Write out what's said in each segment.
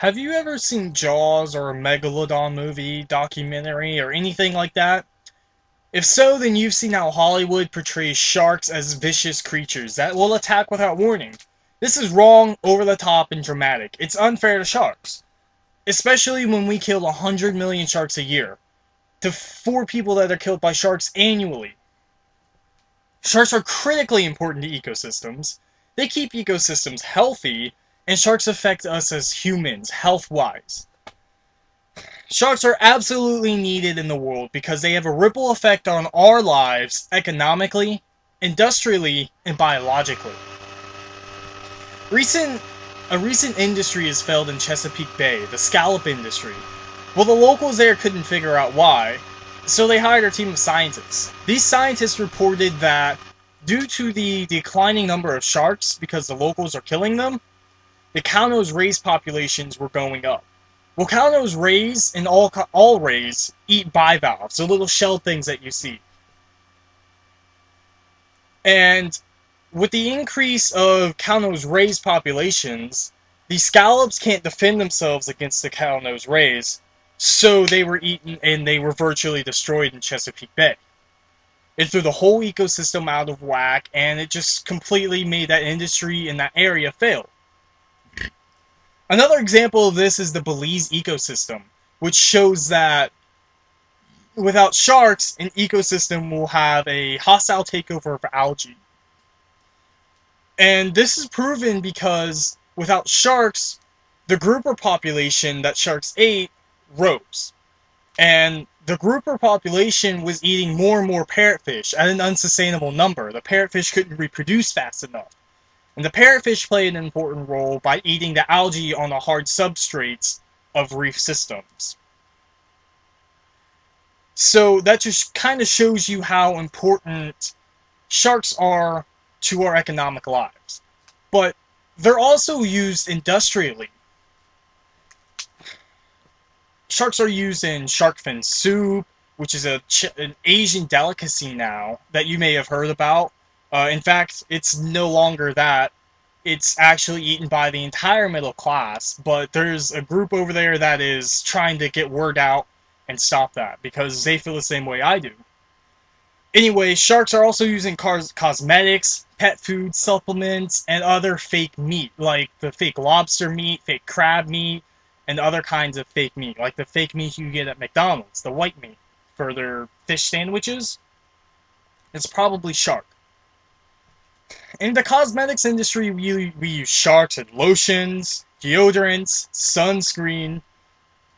Have you ever seen Jaws or a Megalodon movie, documentary, or anything like that? If so, then you've seen how Hollywood portrays sharks as vicious creatures that will attack without warning. This is wrong, over the top, and dramatic. It's unfair to sharks, especially when we kill 100 million sharks a year, to 4 people that are killed by sharks annually. Sharks are critically important to ecosystems. They keep ecosystems healthy, and sharks affect us as humans, health-wise. Sharks are absolutely needed in the world because they have a ripple effect on our lives economically, industrially, and biologically. Recent a recent industry has failed in Chesapeake Bay, the scallop industry. Well, the locals there couldn't figure out why, so they hired a team of scientists. These scientists reported that due to the declining number of sharks because the locals are killing them, the cow-nosed rays populations were going up. Well, cow-nosed rays and all rays eat bivalves, the little shell things that you see. And with the increase of cow-nosed rays populations, the scallops can't defend themselves against the cow-nosed rays, so they were eaten and they were virtually destroyed in Chesapeake Bay. It threw the whole ecosystem out of whack, and it just completely made that industry in that area fail. Another example of this is the Belize ecosystem, which shows that without sharks, an ecosystem will have a hostile takeover of algae. And this is proven because without sharks, the grouper population that sharks ate rose. And the grouper population was eating more and more parrotfish at an unsustainable number. The parrotfish couldn't reproduce fast enough. And the parrotfish played an important role by eating the algae on the hard substrates of reef systems. So that just kind of shows you how important sharks are to our economic lives. But they're also used industrially. Sharks are used in shark fin soup, which is an Asian delicacy now that you may have heard about. In fact, it's no longer that. It's actually eaten by the entire middle class, but there's a group over there that is trying to get word out and stop that because they feel the same way I do. Anyway, sharks are also using cosmetics, pet food, supplements, and other fake meat, like the fake lobster meat, fake crab meat, and other kinds of fake meat, like the fake meat you get at McDonald's, the white meat, for their fish sandwiches. It's probably shark. In the cosmetics industry, we use sharks in lotions, deodorants, sunscreen,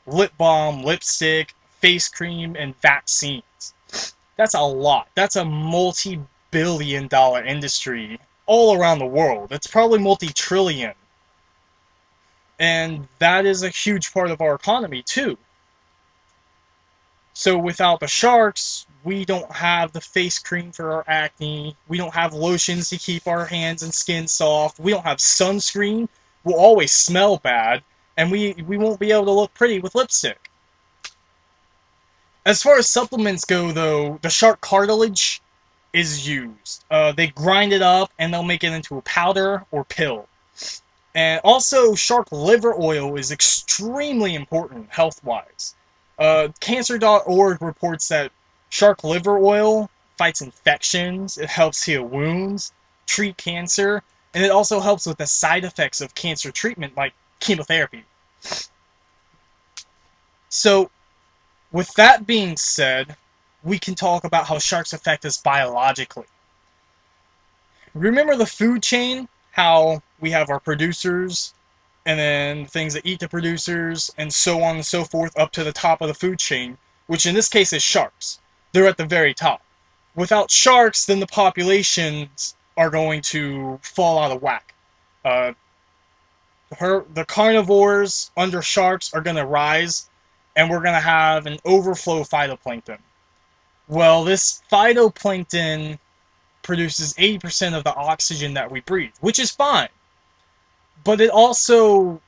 lip balm, lipstick, face cream, and vaccines. That's a lot. That's a multi-billion-dollar industry all around the world. It's probably multi-trillion. And that is a huge part of our economy, too. So without the sharks, we don't have the face cream for our acne. We don't have lotions to keep our hands and skin soft. We don't have sunscreen. We'll always smell bad. And we won't be able to look pretty with lipstick. As far as supplements go, though, the shark cartilage is used. They grind it up and they'll make it into a powder or pill. And also, shark liver oil is extremely important health-wise. Cancer.org reports that shark liver oil fights infections, it helps heal wounds, treat cancer, and it also helps with the side effects of cancer treatment like chemotherapy. So, with that being said, we can talk about how sharks affect us biologically. Remember the food chain? How we have our producers, and then things that eat the producers, and so on and so forth up to the top of the food chain, which in this case is sharks. They're at the very top. Without sharks, then the populations are going to fall out of whack. Uh, the carnivores under sharks are going to rise, and we're going to have an overflow of phytoplankton. Well, this phytoplankton produces 80% of the oxygen that we breathe, which is fine. But it also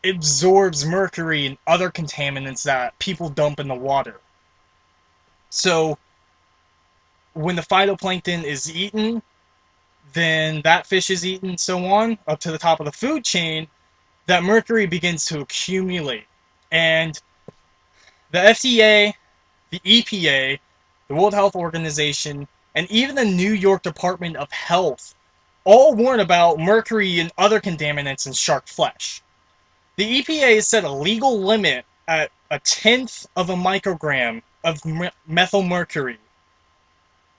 absorbs mercury and other contaminants that people dump in the water. So, when the phytoplankton is eaten, then that fish is eaten, so on, up to the top of the food chain, that mercury begins to accumulate. And the FDA, the EPA, the World Health Organization, and even the New York Department of Health all warn about mercury and other contaminants in shark flesh. The EPA has set a legal limit at a tenth of a microgram of methylmercury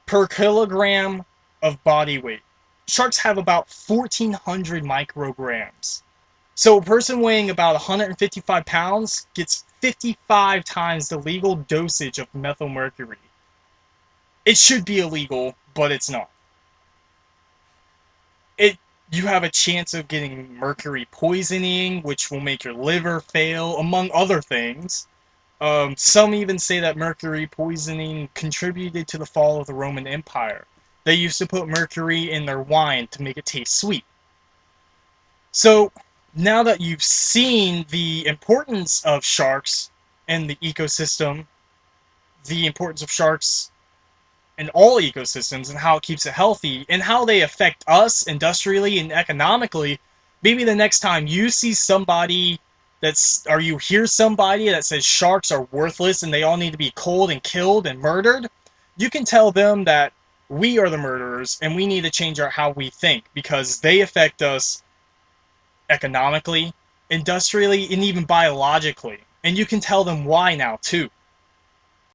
per kilogram of body weight. Sharks have about 1,400 micrograms. So a person weighing about 155 pounds gets 55 times the legal dosage of methylmercury. It should be illegal, but it's not. It You have a chance of getting mercury poisoning, which will make your liver fail, among other things. Some even say that mercury poisoning contributed to the fall of the Roman Empire. They used to put mercury in their wine to make it taste sweet. So, now that you've seen the importance of sharks in the ecosystem, the importance of sharks in all ecosystems and how it keeps it healthy, and how they affect us industrially and economically, maybe the next time you see somebody or you hear somebody that says sharks are worthless and they all need to be cold and killed and murdered, you can tell them that we are the murderers and we need to change how we think, because they affect us economically, industrially, and even biologically. And you can tell them why now too.